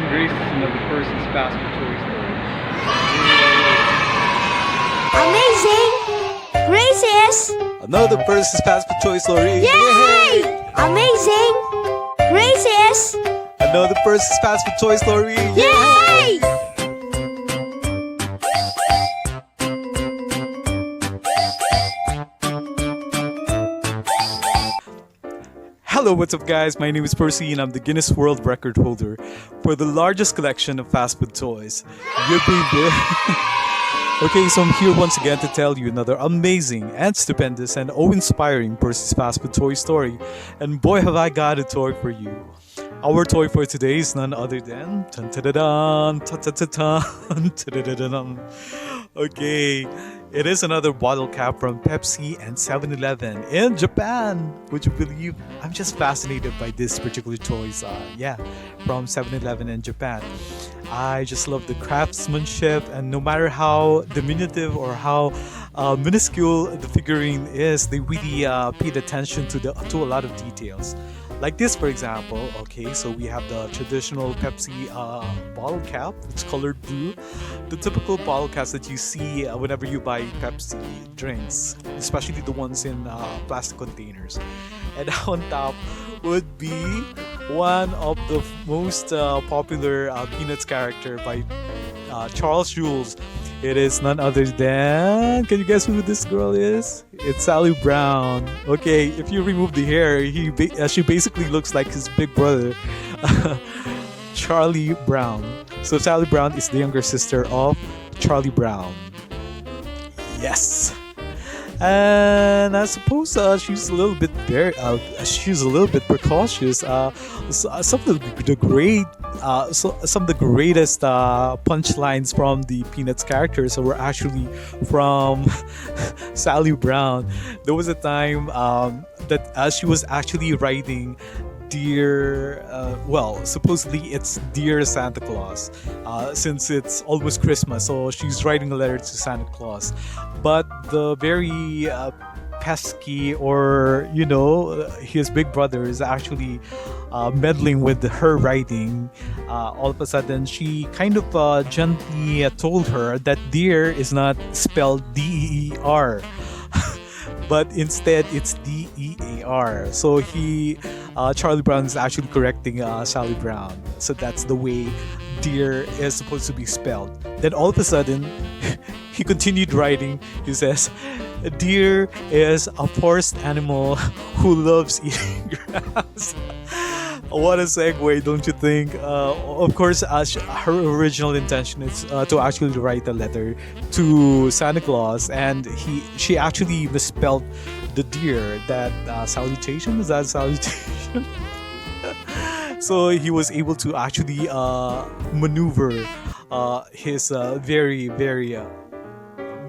and graces another person's passport Toy Story. Amazing! Gracious! Another person's passport choice story. Yay! Amazing! Gracious! Another person's passport choice story. Yay! Hello, what's up, guys? My name is Percy, and I'm the Guinness World Record holder for the largest collection of fast food toys. Yeah, baby. Okay, so I'm here once again to tell you another amazing and stupendous and awe-inspiring Percy's fast food toy story. And boy, have I got a toy for you. Our toy for today is none other than okay, it is another bottle cap from Pepsi and 7-Eleven in Japan. Would you believe? I'm just fascinated by this particular toys. From 7-Eleven in Japan. I just love the craftsmanship, and no matter how diminutive or how minuscule the figurine is, they really paid attention to a lot of details. Like this, for example. Okay, so we have the traditional Pepsi bottle cap. It's colored blue. The typical bottle caps that you see whenever you buy Pepsi drinks, especially the ones in plastic containers. And on top would be one of the most popular Peanuts character by Charles Jules. It is none other than, can you guess who this girl is? It's Sally Brown. Okay, if you remove the hair, she basically looks like his big brother, Charlie Brown. So Sally Brown is the younger sister of Charlie Brown. Yes. And I suppose she's a little bit precocious. Some of the greatest punchlines from the Peanuts characters were actually from Sally Brown. There was a time that she was actually writing Dear, supposedly it's Dear Santa Claus, since it's almost Christmas, so she's writing a letter to Santa Claus. But the very pesky, or his big brother is actually meddling with her writing. All of a sudden, she kind of gently told her that dear is not spelled D-E-E-R. But instead it's D-E-A-R. So Charlie Brown is actually correcting Sally Brown. So that's the way deer is supposed to be spelled. Then all of a sudden, he continued writing. He says, deer is a forest animal who loves eating grass. What a segue, don't you think? Of course, her original intention is to actually write a letter to Santa Claus, and she actually misspelled the deer. That salutation, is that salutation? So he was able to actually maneuver his very, very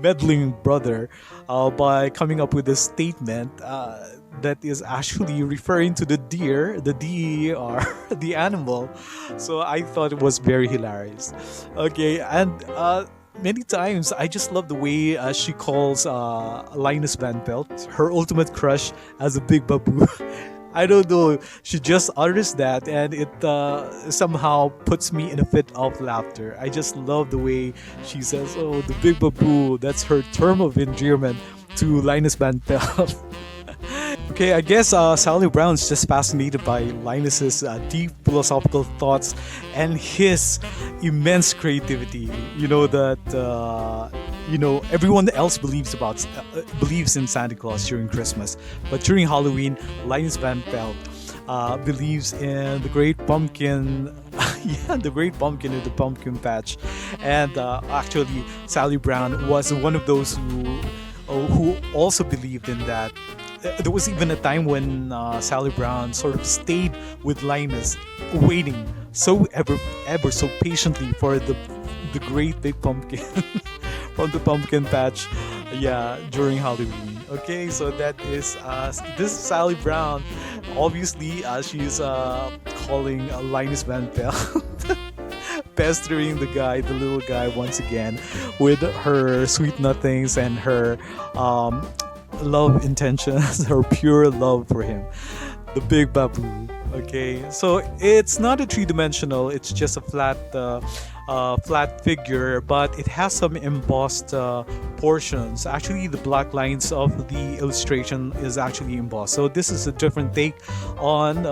meddling brother by coming up with a statement that is actually referring to the deer, the D-E-R, the animal. So I thought it was very hilarious. Okay, and many times I just love the way she calls Linus Van Pelt her ultimate crush as a big babu. I don't know, she just utters that, and it somehow puts me in a fit of laughter. I just love the way she says, oh, the big babu. That's her term of endearment to Linus Van Pelt. Okay, I guess Sally Brown's just fascinated by Linus's deep philosophical thoughts and his immense creativity. Everyone else believes in Santa Claus during Christmas, but during Halloween, Linus Van Pelt believes in the Great Pumpkin. The Great Pumpkin in the Pumpkin Patch, and actually, Sally Brown was one of those who also believed in that. There was even a time when Sally Brown sort of stayed with Linus, waiting ever so patiently for the great big pumpkin from the pumpkin patch, during Halloween. Okay, so that is this is Sally Brown. Obviously, she's calling Linus Van Pelt. Pestering the little guy once again with her sweet nothings and her love intentions, her pure love for him, the big babu. Okay, so it's not a three-dimensional. It's just a flat figure, but it has some embossed portions. Actually, the black lines of the illustration is actually embossed. So this is a different take on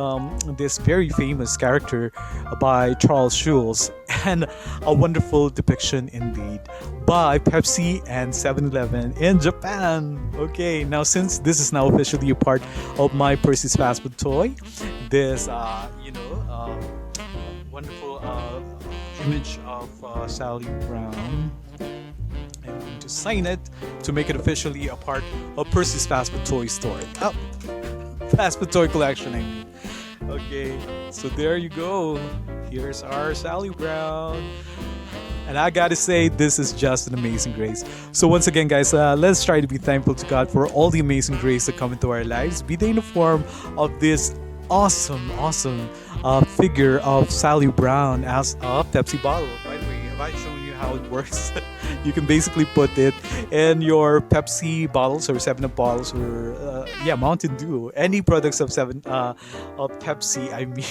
this very famous character by Charles Schulz, and a wonderful depiction indeed by Pepsi and 7-Eleven in Japan. Okay, now since this is now officially a part of my Percy's Fast Food toy, this wonderful image of Sally Brown. I'm going to sign it to make it officially a part of Percy's Fast Food Toy Story. Oh, Fast Food Toy Collection, I mean. Okay, so there you go. Here's our Sally Brown. And I gotta say, this is just an amazing grace. So once again, guys, let's try to be thankful to God for all the amazing grace that come into our lives, be they in the form of this awesome figure of Sally Brown as a Pepsi bottle. By the way, have I shown you how it works? You can basically put it in your Pepsi bottles or 7-Up bottles or Mountain Dew, any products of Pepsi, I mean.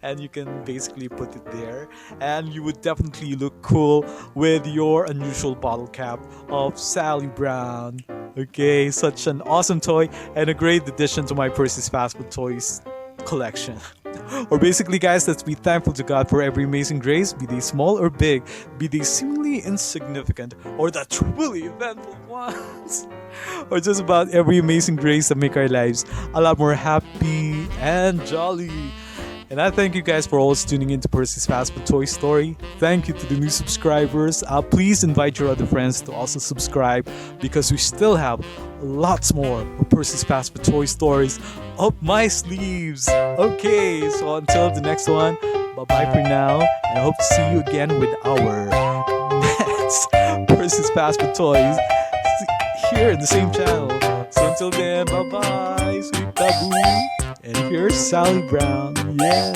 And you can basically put it there, and you would definitely look cool with your unusual bottle cap of Sally Brown. Okay, such an awesome toy and a great addition to my Percy's Fast Food Toys collection. Or basically, guys, let's be thankful to God for every amazing grace, be they small or big, be they seemingly insignificant or the truly eventful ones, or just about every amazing grace that make our lives a lot more happy and jolly. And I thank you guys for always tuning into Percy's Fast Food Toy Story. Thank you to the new subscribers. Please invite your other friends to also subscribe, because we still have lots more of Percy's Fast Food Toy Stories up my sleeves. Okay, so until the next one, bye-bye for now. And I hope to see you again with our next Percy's Fast Food Toys here in the same channel. So until then, bye-bye, sweet taboo. And here's Sally Brown. Yeah.